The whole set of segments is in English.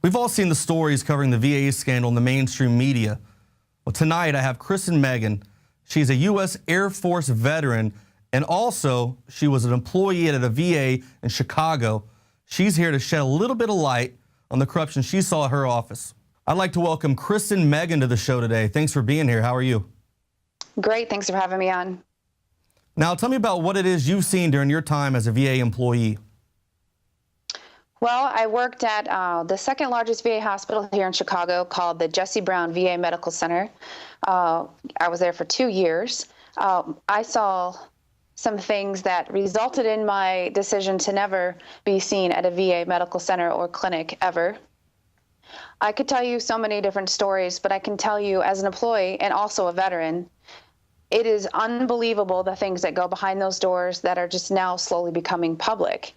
We've all seen the stories covering the VA scandal in the mainstream media. Well, tonight I have Kristen Megan. She's a U.S. Air Force veteran, and also she was an employee at a VA in Chicago. She's here to shed a little bit of light on the corruption she saw at her office. I'd like to welcome Kristen Megan to the show today. Thanks for being here. How are you? Great. Thanks for having me on. Now, tell me about what it is you've seen during your time as a VA employee. Well, I worked at the second largest VA hospital here in Chicago called the Jesse Brown VA Medical Center. I was there for 2 years. I saw some things that resulted in my decision to never be seen at a VA medical center or clinic ever. I could tell you so many different stories, but I can tell you as an employee and also a veteran, it is unbelievable the things that go behind those doors that are just now slowly becoming public.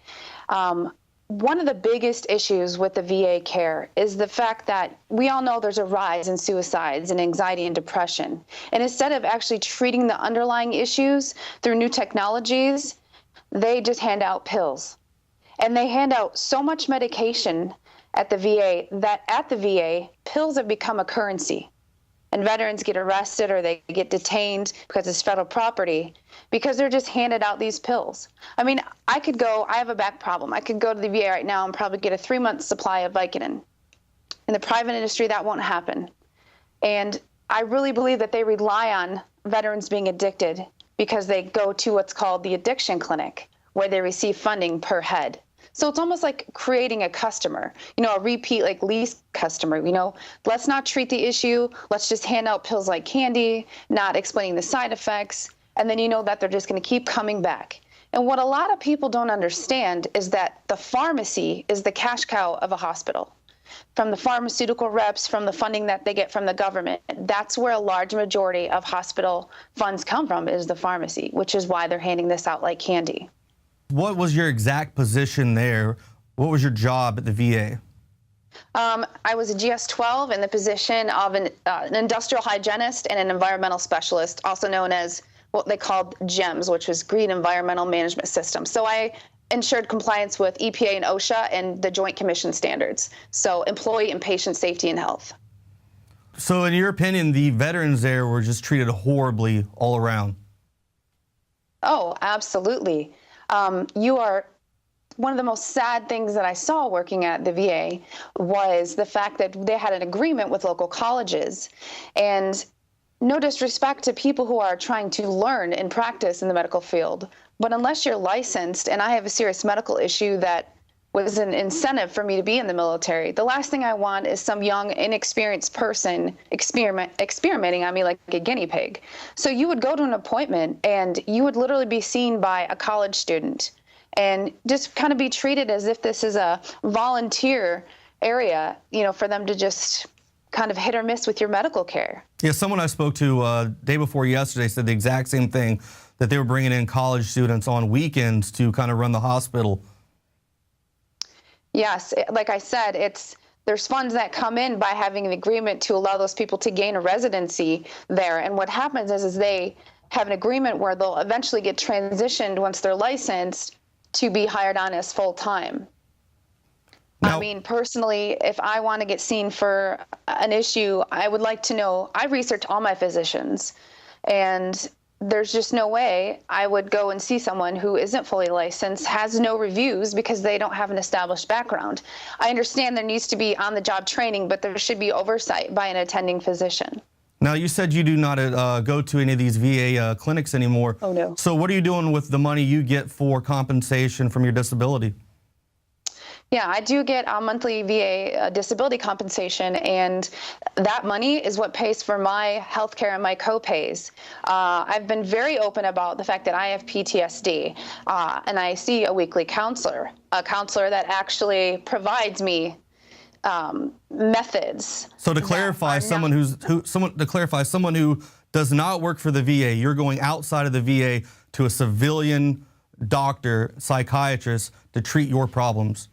One of the biggest issues with the VA care is the fact that we all know there's a rise in suicides and anxiety and depression. And instead of actually treating the underlying issues through new technologies, they just hand out pills. And they hand out so much medication at the VA that at the VA, pills have become a currency. And veterans get arrested or they get detained because it's federal property because they're just handed out these pills. I mean, I have a back problem. I could go to the VA right now and probably get a 3-month supply of Vicodin. In the private industry, that won't happen. And I really believe that they rely on veterans being addicted because they go to what's called the addiction clinic, where they receive funding per head. So it's almost like creating a customer, a repeat like lease customer, let's not treat the issue. Let's just hand out pills like candy, not explaining the side effects. And then you know that they're just going to keep coming back. And what a lot of people don't understand is that the pharmacy is the cash cow of a hospital. From the pharmaceutical reps, from the funding that they get from the government, that's where a large majority of hospital funds come from, is the pharmacy, which is why they're handing this out like candy. What was your exact position there? What was your job at the VA? I was a GS-12 in the position of an industrial hygienist and an environmental specialist, also known as what they called GEMS, which was Green Environmental Management System. So I ensured compliance with EPA and OSHA and the Joint Commission standards. So employee and patient safety and health. So in your opinion, the veterans there were just treated horribly all around? Oh, absolutely. One of the most sad things that I saw working at the VA was the fact that they had an agreement with local colleges. And no disrespect to people who are trying to learn and practice in the medical field, but unless you're licensed, and I have a serious medical issue that was an incentive for me to be in the military, the last thing I want is some young, inexperienced person experimenting on me like a guinea pig. So you would go to an appointment and you would literally be seen by a college student and just kind of be treated as if this is a volunteer area, for them to just kind of hit or miss with your medical care. Yeah, someone I spoke to day before yesterday said the exact same thing, that they were bringing in college students on weekends to kind of run the hospital. Yes, like I said, there's funds that come in by having an agreement to allow those people to gain a residency there. And what happens is they have an agreement where they'll eventually get transitioned once they're licensed to be hired on as full-time. Now, I mean, personally, if I want to get seen for an issue, I would like to know, I research all my physicians, and there's just no way I would go and see someone who isn't fully licensed, has no reviews because they don't have an established background. I understand there needs to be on-the-job training, but there should be oversight by an attending physician. Now, you said you do not go to any of these VA clinics anymore. Oh, no. So what are you doing with the money you get for compensation from your disability? Yeah, I do get a monthly VA disability compensation, and that money is what pays for my health care and my co-pays. I've been very open about the fact that I have PTSD, and I see a weekly counselor, a counselor that actually provides me methods. So to clarify, someone who does not work for the VA, you're going outside of the VA to a civilian doctor, psychiatrist to treat your problems.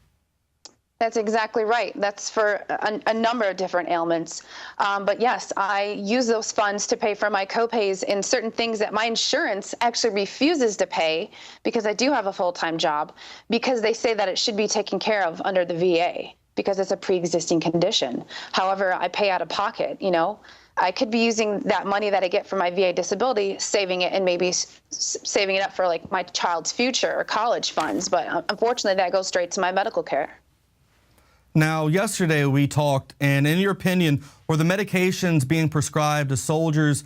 That's exactly right. That's for a number of different ailments. But yes, I use those funds to pay for my co-pays in certain things that my insurance actually refuses to pay because I do have a full-time job, because they say that it should be taken care of under the VA. because it's a pre-existing condition. However, I pay out of pocket, you know. I could be using that money that I get from my VA disability, saving it and maybe saving it up for like my child's future or college funds. But unfortunately, that goes straight to my medical care. Now, yesterday we talked, and in your opinion, were the medications being prescribed to soldiers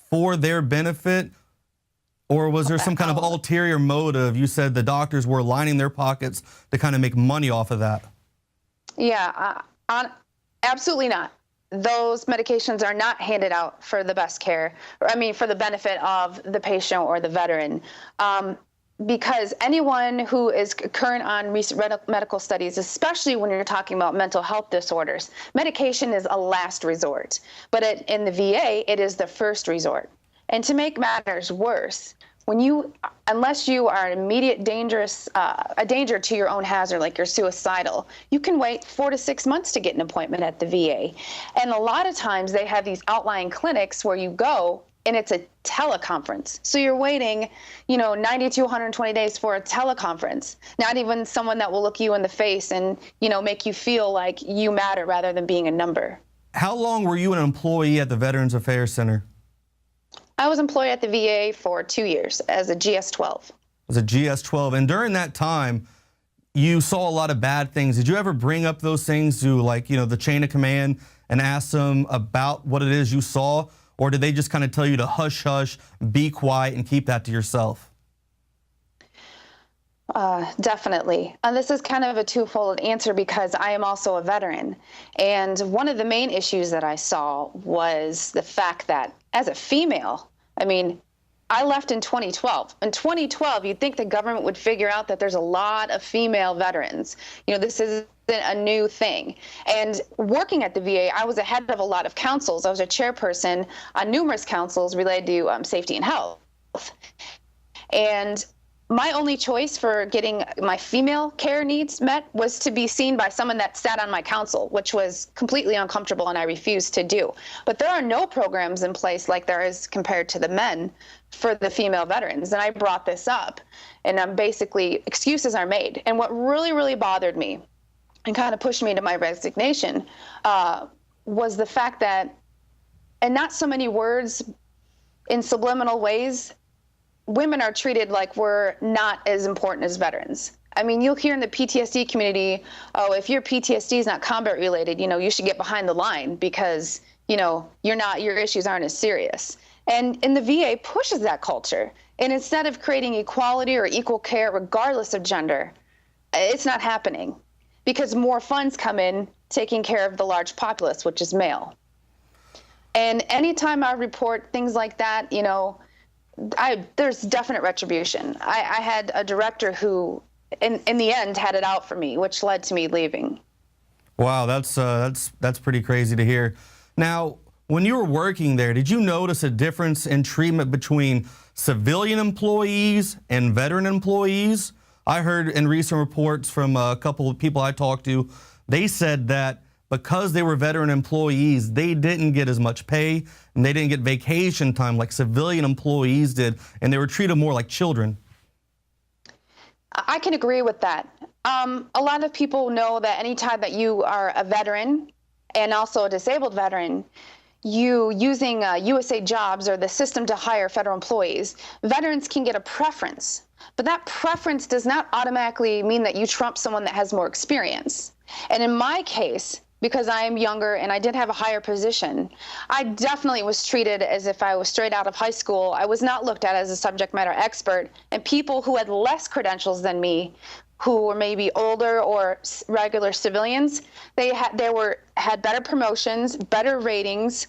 for their benefit, or was there some kind of ulterior motive? You said the doctors were lining their pockets to kind of make money off of that. Yeah, absolutely not. Those medications are not handed out for the best care, or I mean, for the benefit of the patient or the veteran. Because anyone who is current on recent medical studies, especially when you're talking about mental health disorders, medication is a last resort. But in the VA, it is the first resort. And to make matters worse, unless you are an immediate a danger to your own hazard, like you're suicidal, you can wait 4 to 6 months to get an appointment at the VA. And a lot of times they have these outlying clinics where you go and it's a teleconference. So you're waiting, 90 to 120 days for a teleconference, not even someone that will look you in the face and, make you feel like you matter rather than being a number. How long were you an employee at the Veterans Affairs Center? I was employed at the VA for 2 years as a GS-12. As a GS-12, and during that time, you saw a lot of bad things. Did you ever bring up those things to, the chain of command and ask them about what it is you saw? Or did they just kind of tell you to hush, hush, be quiet, and keep that to yourself? Definitely. And this is kind of a twofold answer because I am also a veteran. And one of the main issues that I saw was the fact that as a female, I left in 2012. In 2012, you'd think the government would figure out that there's a lot of female veterans. This isn't a new thing. And working at the VA, I was ahead of a lot of councils. I was a chairperson on numerous councils related to safety and health. And my only choice for getting my female care needs met was to be seen by someone that sat on my council, which was completely uncomfortable and I refused to do. But there are no programs in place like there is compared to the men for the female veterans. And I brought this up, and basically excuses are made. And what really, really bothered me and kind of pushed me to my resignation was the fact that, and not so many words, in subliminal ways, women are treated like we're not as important as veterans. You'll hear in the PTSD community, oh, if your PTSD is not combat related, you should get behind the line because, your issues aren't as serious. And the VA pushes that culture. And instead of creating equality or equal care regardless of gender, it's not happening because more funds come in taking care of the large populace, which is male. And anytime I report things like that, there's definite retribution. I had a director who, in the end, had it out for me, which led to me leaving. Wow, that's pretty crazy to hear. Now, when you were working there, did you notice a difference in treatment between civilian employees and veteran employees? I heard in recent reports from a couple of people I talked to, they said that because they were veteran employees, they didn't get as much pay and they didn't get vacation time like civilian employees did, and they were treated more like children. I can agree with that. A lot of people know that anytime that you are a veteran and also a disabled veteran, you using USA Jobs or the system to hire federal employees, veterans can get a preference. But that preference does not automatically mean that you trump someone that has more experience. And in my case, because I am younger and I did have a higher position, I definitely was treated as if I was straight out of high school. I was not looked at as a subject matter expert. And people who had less credentials than me, who were maybe older or regular civilians, they had better promotions, better ratings,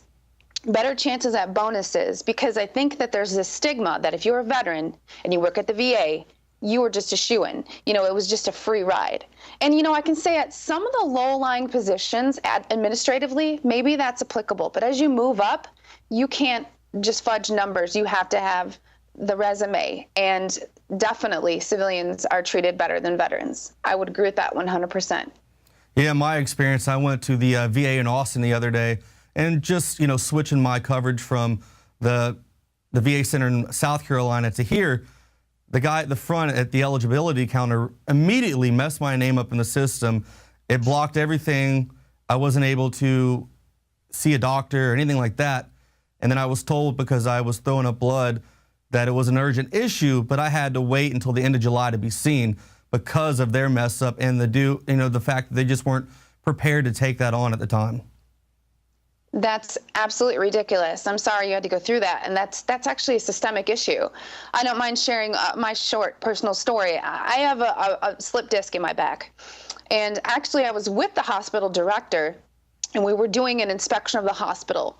better chances at bonuses, because I think that there's this stigma that if you're a veteran and you work at the VA, you were just a shoo-in. It was just a free ride. And, I can say at some of the low-lying positions administratively, maybe that's applicable. But as you move up, you can't just fudge numbers. You have to have the resume. And definitely civilians are treated better than veterans. I would agree with that 100%. Yeah, my experience, I went to the VA in Austin the other day and just, switching my coverage from the VA Center in South Carolina to here, the guy at the front at the eligibility counter immediately messed my name up in the system It blocked everything. I wasn't able to see a doctor or anything like that. And then I was told, because I was throwing up blood, that it was an urgent issue, but I had to wait until the end of July to be seen because of their mess up and the fact that they just weren't prepared to take that on at the time. That's absolutely ridiculous. I'm sorry you had to go through that, and that's actually a systemic issue. I don't mind sharing my short personal story. I have a slip disc in my back, and actually I was with the hospital director, and we were doing an inspection of the hospital,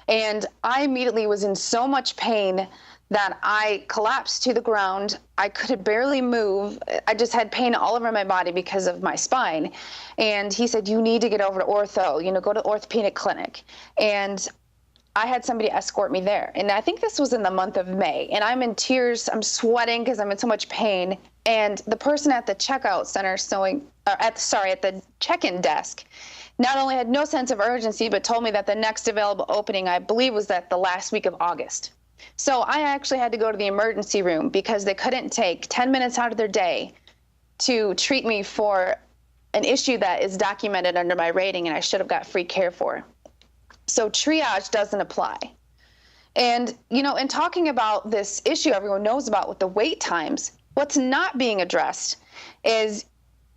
and I immediately was in so much pain that I collapsed to the ground. I could barely move. I just had pain all over my body because of my spine. And he said, you need to get over to ortho, go to orthopedic clinic. And I had somebody escort me there. And I think this was in the month of May. And I'm in tears. I'm sweating because I'm in so much pain. And the person at the checkout center at the check-in desk not only had no sense of urgency, but told me that the next available opening, I believe, was the last week of August. So I actually had to go to the emergency room because they couldn't take 10 minutes out of their day to treat me for an issue that is documented under my rating and I should have got free care for. So triage doesn't apply. And, in talking about this issue everyone knows about with the wait times, what's not being addressed is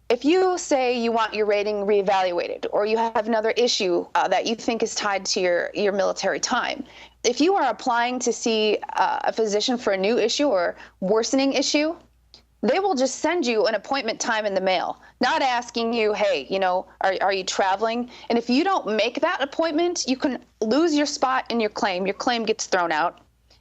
if you say you want your rating reevaluated or you have another issue that you think is tied to your military time, if you are applying to see a physician for a new issue or worsening issue, they will just send you an appointment time in the mail, not asking you, hey, are you traveling? And if you don't make that appointment, you can lose your spot in your claim. Your claim gets thrown out,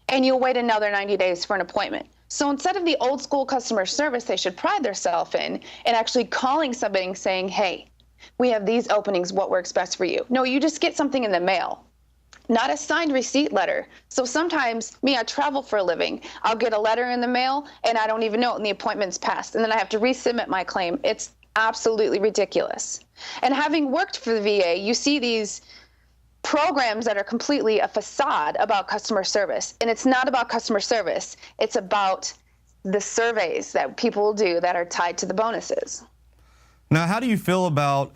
and you'll wait another 90 days for an appointment. So instead of the old school customer service they should pride themselves in and actually calling somebody and saying, hey, we have these openings, what works best for you? No, you just get something in the mail, not a signed receipt letter. So sometimes, I travel for a living. I'll get a letter in the mail and I don't even know it and the appointment's passed. And then I have to resubmit my claim. It's absolutely ridiculous. And having worked for the VA, you see these programs that are completely a facade about customer service. And it's not about customer service. It's about the surveys that people will do that are tied to the bonuses. Now, how do you feel about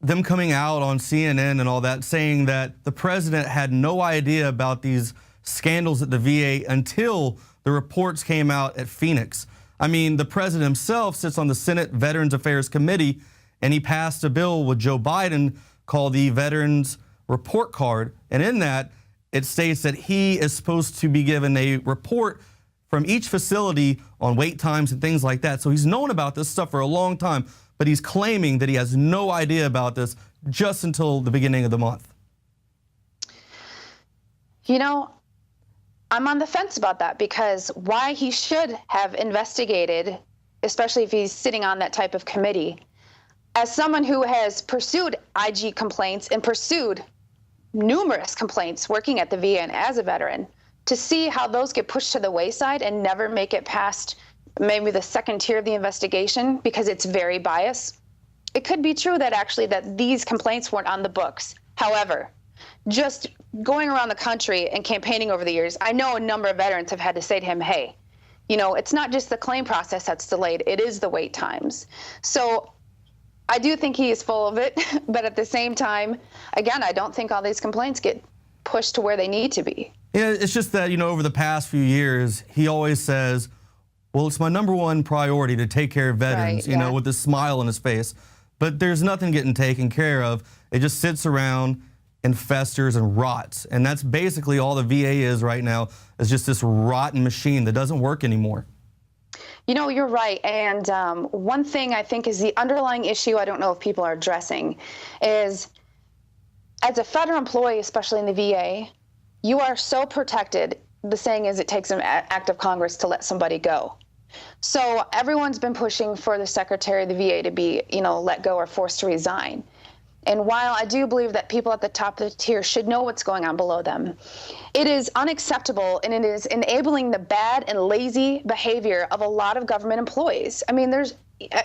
them coming out on CNN and all that, saying that the president had no idea about these scandals at the VA until the reports came out at Phoenix? I mean, the president himself sits on the Senate Veterans Affairs Committee, and he passed a bill with Joe Biden called the Veterans Report Card. And in that, it states that he is supposed to be given a report from each facility on wait times and things like that. So he's known about this stuff for a long time, but he's claiming that he has no idea about this just until the beginning of the month. I'm on the fence about that, because why he should have investigated, especially if he's sitting on that type of committee, as someone who has pursued IG complaints and pursued numerous complaints working at the VA and as a veteran, to see how those get pushed to the wayside and never make it past maybe the second tier of the investigation because it's very biased. It could be true that actually that these complaints weren't on the books. However, just going around the country and campaigning over the years, I know a number of veterans have had to say to him, hey, it's not just the claim process that's delayed, it is the wait times. So I do think he is full of it, but at the same time, again, I don't think all these complaints get pushed to where they need to be. Yeah, it's just that, over the past few years, he always says, well, it's my number one priority to take care of veterans, right, with a smile on his face. But there's nothing getting taken care of. It just sits around and festers and rots. And that's basically all the VA is right now, is just this rotten machine that doesn't work anymore. You're right. And one thing I think is the underlying issue I don't know if people are addressing is, as a federal employee, especially in the VA, you are so protected. The saying is it takes an act of Congress to let somebody go. So everyone's been pushing for the Secretary of the VA to be, let go or forced to resign. And while I do believe that people at the top of the tier should know what's going on below them, it is unacceptable, and it is enabling the bad and lazy behavior of a lot of government employees. I mean,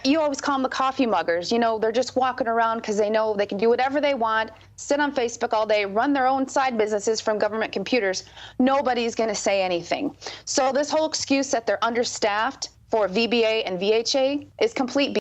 you always call them the coffee muggers. They're just walking around because they know they can do whatever they want, sit on Facebook all day, run their own side businesses from government computers. Nobody's going to say anything. So this whole excuse that they're understaffed for VBA and VHA is complete